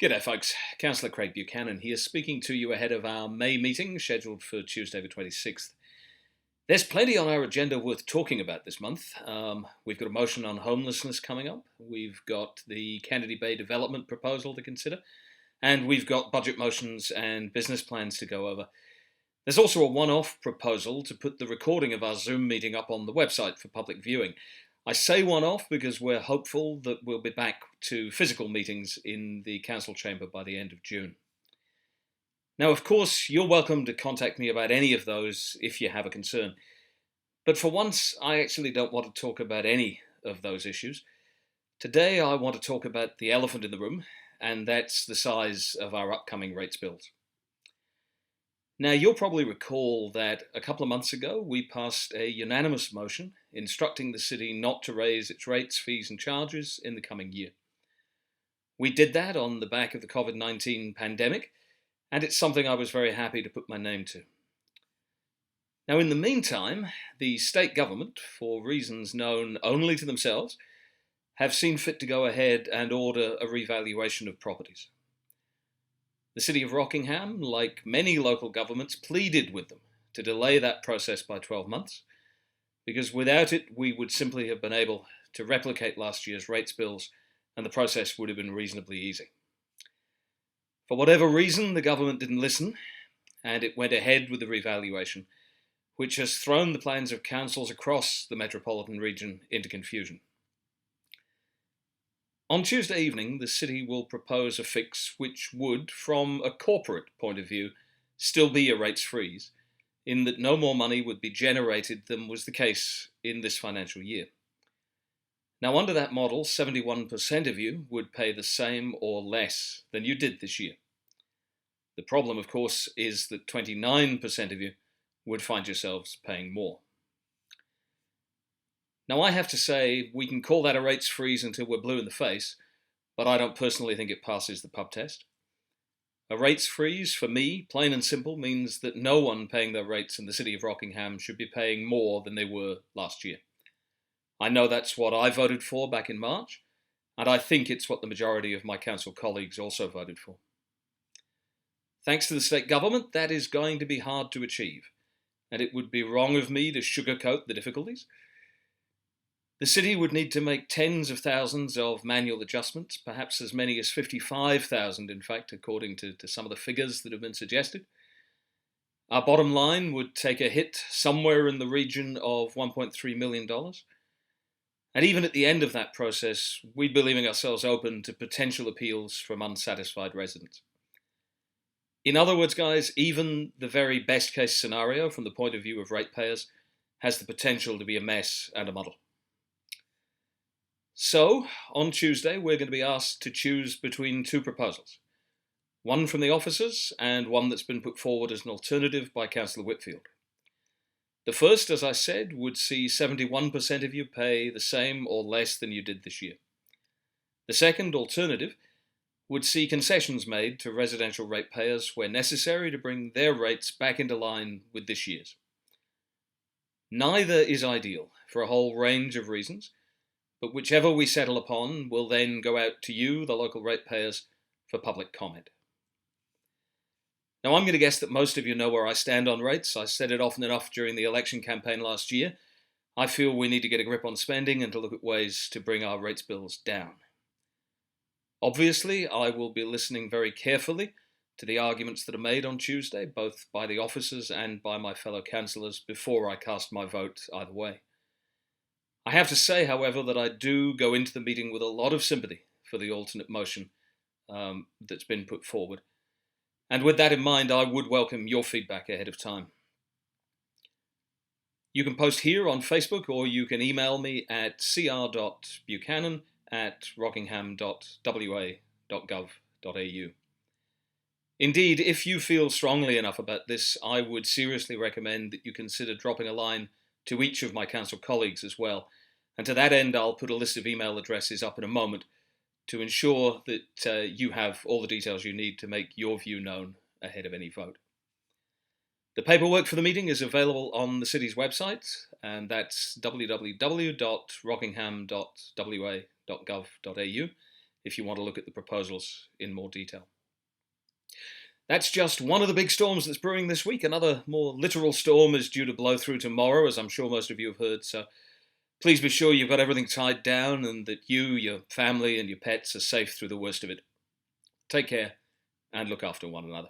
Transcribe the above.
G'day folks, Councillor Craig Buchanan here, speaking to you ahead of our May meeting scheduled for Tuesday the 26th. There's plenty on our agenda worth talking about this month. We've got a motion on homelessness coming up, we've got the Canady Bay development proposal to consider, and we've got budget motions and business plans to go over. There's also a one-off proposal to put the recording of our Zoom meeting up on the website for public viewing. I say one-off because we're hopeful that we'll be back to physical meetings in the council chamber by the end of June. Now, of course, you're welcome to contact me about any of those if you have a concern. But for once, I actually don't want to talk about any of those issues. Today, I want to talk about the elephant in the room, and that's the size of our upcoming rates bills. Now, you'll probably recall that a couple of months ago, we passed a unanimous motion instructing the city not to raise its rates, fees and charges in the coming year. We did that on the back of the COVID-19 pandemic, and it's something I was very happy to put my name to. Now, in the meantime, the state government, for reasons known only to themselves, have seen fit to go ahead and order a revaluation of properties. The City of Rockingham, like many local governments, pleaded with them to delay that process by 12 months, because without it, we would simply have been able to replicate last year's rates bills, and the process would have been reasonably easy. For whatever reason, the government didn't listen, and it went ahead with the revaluation, which has thrown the plans of councils across the metropolitan region into confusion. On Tuesday evening, the city will propose a fix which would, from a corporate point of view, still be a rates freeze, in that no more money would be generated than was the case in this financial year. Now, under that model, 71% of you would pay the same or less than you did this year. The problem, of course, is that 29% of you would find yourselves paying more. Now, I have to say, we can call that a rates freeze until we're blue in the face, but I don't personally think it passes the pub test. A rates freeze, for me, plain and simple, means that no one paying their rates in the City of Rockingham should be paying more than they were last year. I know that's what I voted for back in March, and I think it's what the majority of my council colleagues also voted for. Thanks to the state government, that is going to be hard to achieve, and it would be wrong of me to sugarcoat the difficulties. The city would need to make tens of thousands of manual adjustments, perhaps as many as 55,000 in fact, according to some of the figures that have been suggested. Our bottom line would take a hit somewhere in the region of $1.3 million. And even at the end of that process, we'd be leaving ourselves open to potential appeals from unsatisfied residents. In other words, guys, even the very best case scenario from the point of view of ratepayers has the potential to be a mess and a muddle. So, on Tuesday, we're going to be asked to choose between two proposals. One from the officers and one that's been put forward as an alternative by Councillor Whitfield. The first, as I said, would see 71% of you pay the same or less than you did this year. The second, alternative, would see concessions made to residential ratepayers where necessary to bring their rates back into line with this year's. Neither is ideal for a whole range of reasons, but whichever we settle upon will then go out to you, the local ratepayers, for public comment. Now, I'm going to guess that most of you know where I stand on rates. I said it often enough during the election campaign last year. I feel we need to get a grip on spending and to look at ways to bring our rates bills down. Obviously, I will be listening very carefully to the arguments that are made on Tuesday, both by the officers and by my fellow councillors, before I cast my vote either way. I have to say, however, that I do go into the meeting with a lot of sympathy for the alternate motion that's been put forward. And with that in mind, I would welcome your feedback ahead of time. You can post here on Facebook, or you can email me at cr.buchanan@rockingham.wa.gov.au. Indeed, if you feel strongly enough about this, I would seriously recommend that you consider dropping a line to each of my council colleagues as well. And to that end, I'll put a list of email addresses up in a moment to ensure that you have all the details you need to make your view known ahead of any vote. The paperwork for the meeting is available on the city's website, and that's www.rockingham.wa.gov.au. if you want to look at the proposals in more detail. That's just one of the big storms that's brewing this week. Another more literal storm is due to blow through tomorrow, as I'm sure most of you have heard. So please be sure you've got everything tied down and that you, your family, and your pets are safe through the worst of it. Take care and look after one another.